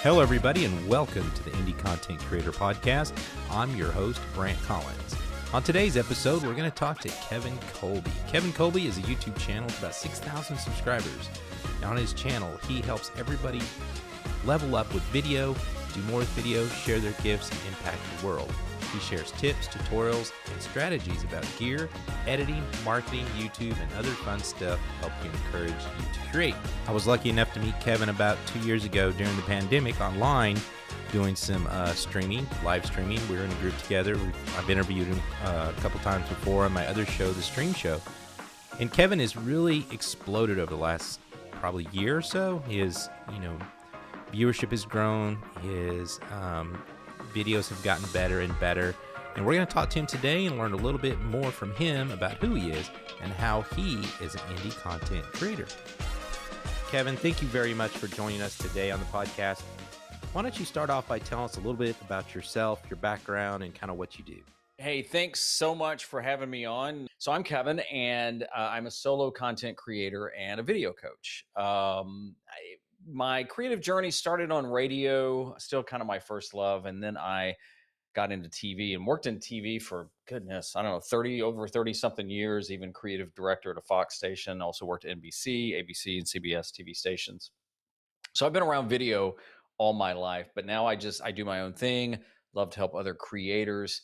Hello, everybody, and welcome to the Indie Content Creator Podcast. I'm your host, Brant Collins. On today's episode, we're going to talk to Kevin Kolbe. Kevin Kolbe is a YouTube channel with about 6,000 subscribers. Now, on his channel, he helps everybody level up with video, do more with video, share their gifts, and impact the world. He shares tips, tutorials, and strategies about gear, editing, marketing, YouTube, and other fun stuff to help you encourage you to create. I was lucky enough to meet Kevin about 2 years ago during the pandemic online, doing some streaming, live streaming. We were in a group together. I've interviewed him a couple times before on my other show, The Stream Show. And Kevin has really exploded over the last probably year or so. His, viewership has grown. His videos have gotten better and better. And we're going to talk to him today and learn a little bit more from him about who he is and how he is an indie content creator. Kevin, thank you very much for joining us today on the podcast. Why don't you start off by telling us a little bit about yourself, your background, and kind of what you do? Hey, thanks so much for having me on. So I'm Kevin, and I'm a solo content creator and a video coach. My creative journey started on radio, still kind of my first love. And then I got into TV and worked in TV for, goodness, I don't know, over 30 something years, even creative director at a Fox station, also worked at NBC, ABC, and CBS TV stations. So I've been around video all my life, but now I do my own thing, love to help other creators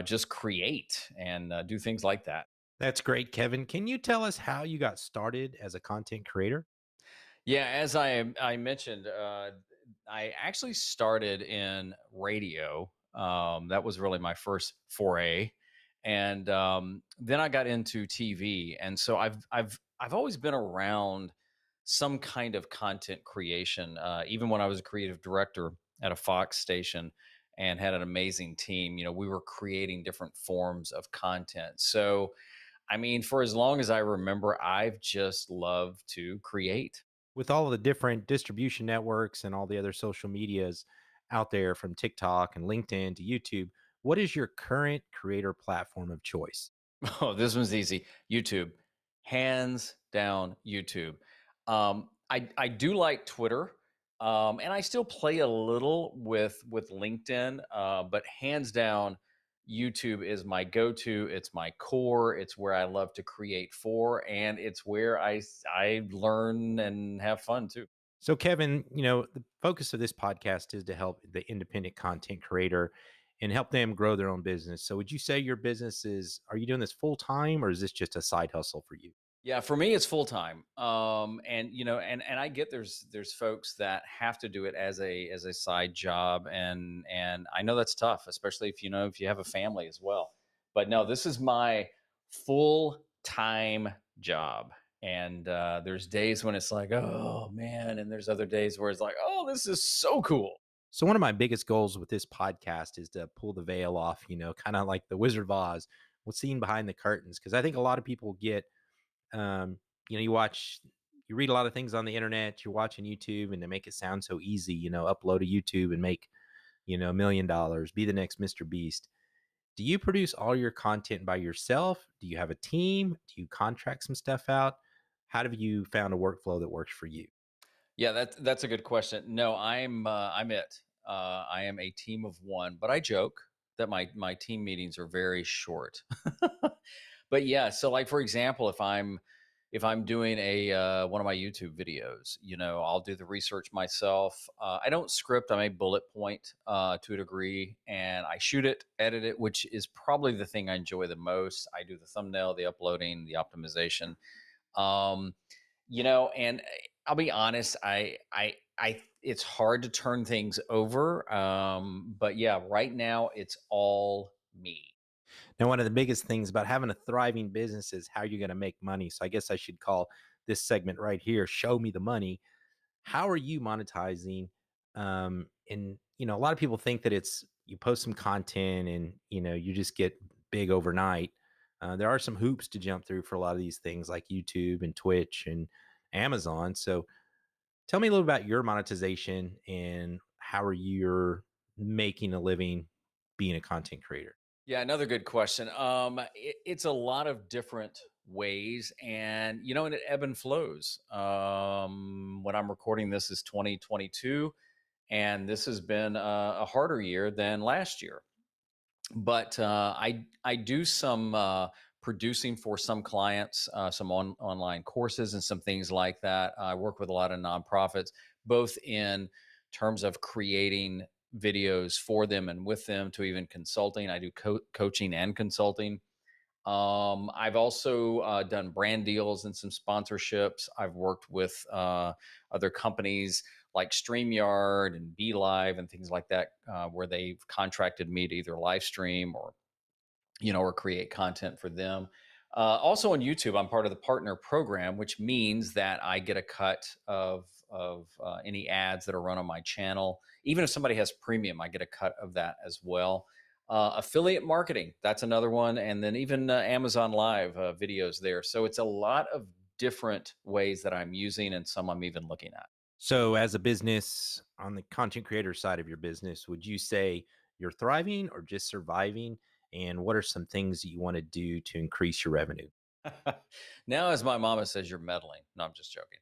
just create and do things like that. That's great, Kevin. Can you tell us how you got started as a content creator? Yeah, as I mentioned, I actually started in radio. That was really my first foray, and then I got into TV. And so I've always been around some kind of content creation. Even when I was a creative director at a Fox station and had an amazing team, we were creating different forms of content. So, I mean, for as long as I remember, I've just loved to create. With all of the different distribution networks and all the other social medias out there from TikTok and LinkedIn to YouTube, what is your current creator platform of choice? Oh, this one's easy. YouTube, hands down. YouTube. I do like Twitter, and I still play a little with LinkedIn, but hands down, YouTube is my go-to. It's my core. It's where I love to create for, and it's where I learn and have fun too. So, Kevin, the focus of this podcast is to help the independent content creator and help them grow their own business. So, would you say your business are you doing this full time or is this just a side hustle for you? Yeah, for me, it's full time. And and I get there's folks that have to do it as a side job, and I know that's tough, especially if you have a family as well. But no, this is my full time job. And there's days when it's like, oh man, and there's other days where it's like, oh, this is so cool. So, one of my biggest goals with this podcast is to pull the veil off, kind of like the Wizard of Oz, what's seen behind the curtains. Because I think a lot of people get um, you read a lot of things on the internet, you're watching YouTube and they make it sound so easy, upload a YouTube and make, $1 million, be the next Mr. Beast. Do you produce all your content by yourself? Do you have a team? Do you contract some stuff out? How have you found a workflow that works for you? Yeah, that's a good question. No, I'm it. I am a team of one, but I joke that my team meetings are very short. But yeah, so like for example, if I'm doing a one of my YouTube videos, I'll do the research myself. I don't script; I may bullet point to a degree, and I shoot it, edit it, which is probably the thing I enjoy the most. I do the thumbnail, the uploading, the optimization. Um, and I'll be honest, it's hard to turn things over. But yeah, right now it's all me. Now, one of the biggest things about having a thriving business is how you're going to make money. So I guess I should call this segment right here, Show Me the Money. How are you monetizing? And, a lot of people think that it's you post some content and, you just get big overnight. There are some hoops to jump through for a lot of these things like YouTube and Twitch and Amazon. So tell me a little about your monetization and how are you making a living being a content creator? Yeah, another good question. It's a lot of different ways, and it ebb and flows. When I'm recording this is 2022, and this has been a harder year than last year. But I do some producing for some clients, some online courses and some things like that. I work with a lot of nonprofits, both in terms of creating videos for them and with them, to even consulting. I do coaching and consulting. I've also done brand deals and some sponsorships. I've worked with other companies like StreamYard and Be Live and things like that, where they've contracted me to either live stream or or create content for them. Also on YouTube, I'm part of the partner program, which means that I get a cut of any ads that are run on my channel. Even if somebody has premium, I get a cut of that as well. Affiliate marketing, that's another one, and then even Amazon Live videos there. So it's a lot of different ways that I'm using, and some I'm even looking at. So, as a business on the content creator side of your business, would you say you're thriving or just surviving? And what are some things that you want to do to increase your revenue? Now, as my mama says, you're meddling. No, I'm just joking.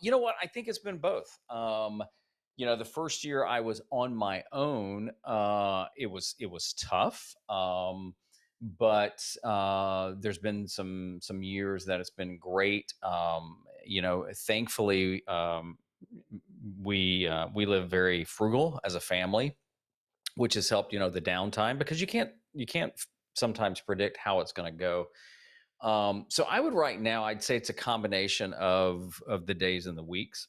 You know what? I think it's been both. The first year I was on my own, it was tough. But there's been some years that it's been great. Thankfully, we live very frugal as a family, which has helped. The downtime, because you can't sometimes predict how it's going to go. So I would right now, I'd say it's a combination of the days and the weeks.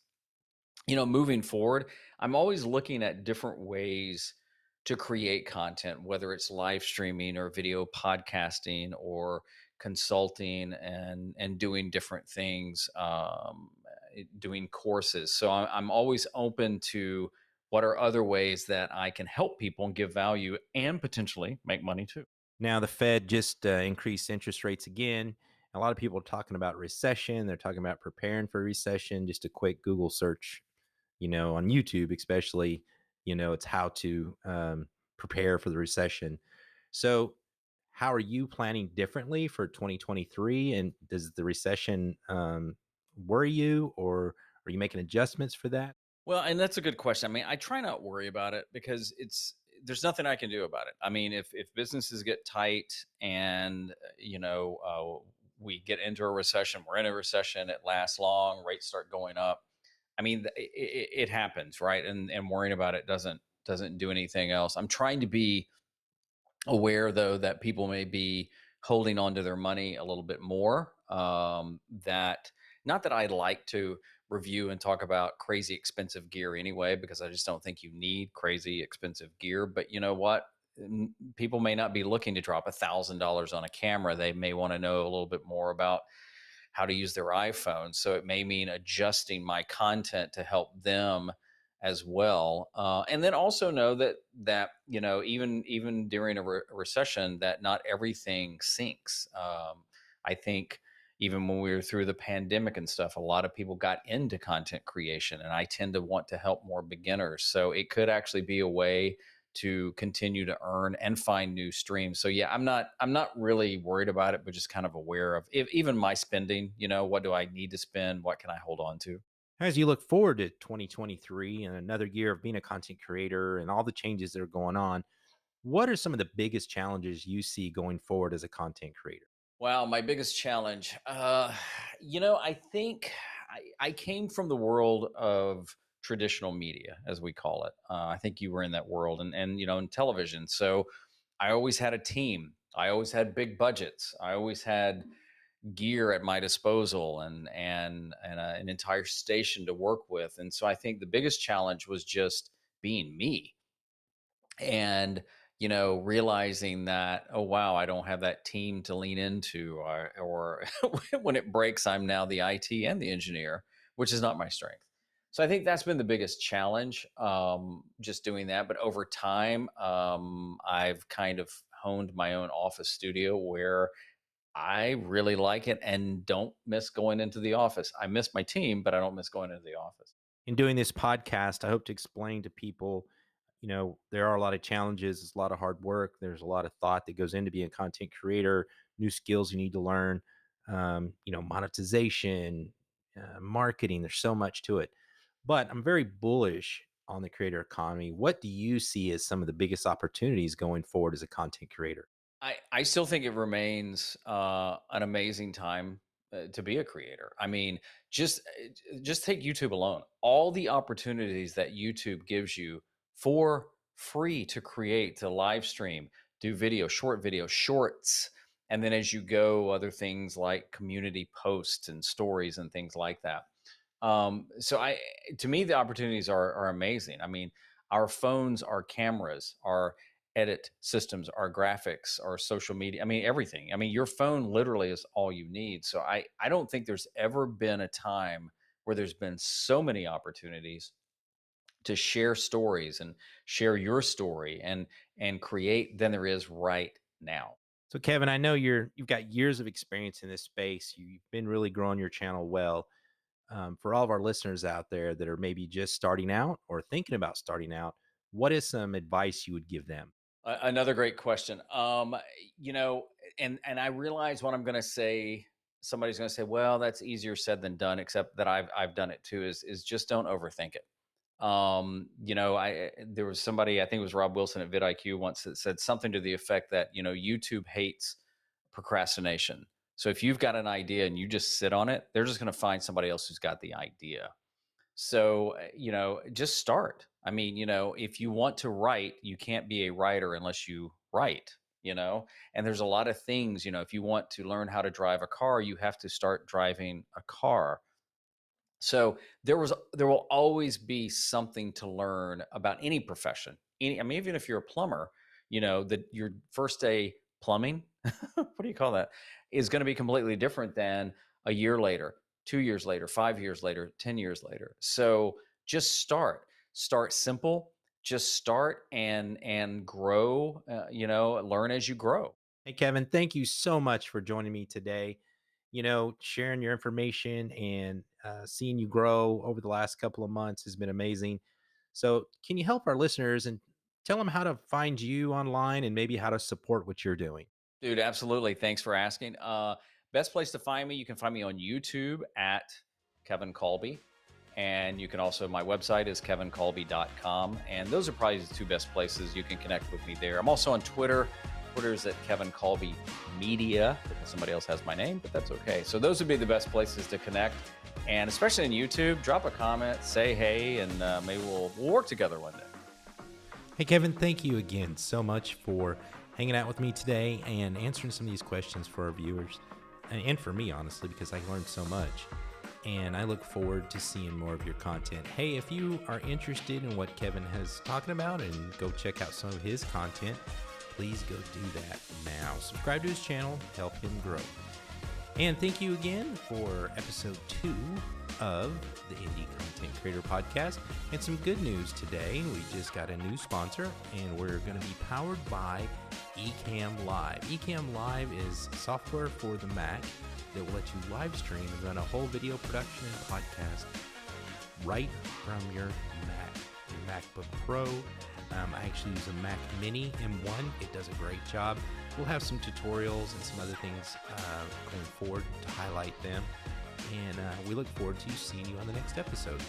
Moving forward, I'm always looking at different ways to create content, whether it's live streaming or video podcasting or consulting and doing different things, doing courses. So I'm always open to what are other ways that I can help people and give value and potentially make money too. Now, the Fed just increased interest rates again. A lot of people are talking about recession. They're talking about preparing for recession. Just a quick Google search, on YouTube, especially, it's how to prepare for the recession. So, how are you planning differently for 2023? And does the recession worry you, or are you making adjustments for that? Well, and that's a good question. I mean, I try not worry about it because there's nothing I can do about it. I mean, if businesses get tight and we get into a recession, we're in a recession, it lasts long, rates start going up. I mean, it happens, right? And worrying about it doesn't do anything else. I'm trying to be aware, though, that people may be holding on to their money a little bit more. That Not that I like to review and talk about crazy expensive gear anyway, because I just don't think you need crazy expensive gear. But you know what? People may not be looking to drop $1,000 on a camera. They may want to know a little bit more about how to use their iPhone. So it may mean adjusting my content to help them as well. And then also know that even during a recession, that not everything sinks. I think even when we were through the pandemic and stuff, a lot of people got into content creation, and I tend to want to help more beginners. So it could actually be a way to continue to earn and find new streams. So yeah, I'm not really worried about it, but just kind of aware of even my spending. What do I need to spend? What can I hold on to? As you look forward to 2023 and another year of being a content creator and all the changes that are going on, what are some of the biggest challenges you see going forward as a content creator? Wow, my biggest challenge. I think I came from the world of traditional media, as we call it. I think you were in that world, and in television. So I always had a team. I always had big budgets. I always had gear at my disposal, and an entire station to work with. And so I think the biggest challenge was just being me, and realizing that, oh wow, I don't have that team to lean into, or when it breaks, I'm now the IT and the engineer, which is not my strength. So I think that's been the biggest challenge, just doing that. But over time, I've kind of honed my own office studio where I really like it and don't miss going into the office. I miss my team, but I don't miss going into the office. In doing this podcast, I hope to explain to people, there are a lot of challenges, it's a lot of hard work, there's a lot of thought that goes into being a content creator, new skills you need to learn, monetization, marketing. There's so much to it. But I'm very bullish on the creator economy, what do you see as some of the biggest opportunities going forward as a content creator? I still think it remains an amazing time to be a creator. I mean, just take YouTube alone. All the opportunities that YouTube gives you for free to create, to live stream, do video, shorts, and then as you go, other things like community posts and stories and things like that. So to me, the opportunities are amazing. I mean, our phones, our cameras, our edit systems, our graphics, our social media. I mean, everything. I mean, your phone literally is all you need. So I don't think there's ever been a time where there's been so many opportunities to share stories and share your story and create than there is right now. So Kevin, I know you've got years of experience in this space. You've been really growing your channel well. For all of our listeners out there that are maybe just starting out or thinking about starting out, what is some advice you would give them? Another great question. You know, and I realize what I'm going to say. Somebody's going to say, "Well, that's easier said than done." Except that I've done it too. Is just don't overthink it. You know, there was somebody, I think it was Rob Wilson at vidIQ once, that said something to the effect that, you know, YouTube hates procrastination. So if you've got an idea and you just sit on it, they're just going to find somebody else who's got the idea. So, you know, just start. I mean, you know, if you want to write, you can't be a writer unless you write, you know, and there's a lot of things, you know, if you want to learn how to drive a car, you have to start driving a car. So there will always be something to learn about any profession. I mean, even if you're a plumber, you know, that your first day plumbing, what do you call that, is going to be completely different than a year later, 2 years later, 5 years later, 10 years later. So just start simple, just start and grow, you know, learn as you grow. Hey, Kevin, thank you so much for joining me today. Sharing your information and seeing you grow over the last couple of months has been amazing. So, can you help our listeners and tell them how to find you online and maybe how to support what you're doing? Dude, absolutely. Thanks for asking. Best place to find me, you can find me on YouTube at Kevin Kolbe. And you can also, my website is kevinkolbe.com. And those are probably the two best places you can connect with me there. I'm also on Twitter. Twitter is at Kevin Kolbe Media because somebody else has my name, but that's okay. So those would be the best places to connect. And especially on YouTube, drop a comment, say hey, and maybe we'll work together one day. Hey, Kevin, thank you again so much for hanging out with me today and answering some of these questions for our viewers and for me, honestly, because I learned so much. And I look forward to seeing more of your content. Hey, if you are interested in what Kevin has talking about and go check out some of his content, please go do that now. Subscribe to his channel, help him grow. And thank you again for episode 2 of the Indie Content Creator Podcast. And some good news today. We just got a new sponsor, and we're going to be powered by Ecamm Live. Ecamm Live is software for the Mac that will let you live stream and run a whole video production and podcast right from your Mac, your MacBook Pro. I actually use a Mac Mini M1. It does a great job. We'll have some tutorials and some other things going forward to highlight them. And we look forward to seeing you on the next episode.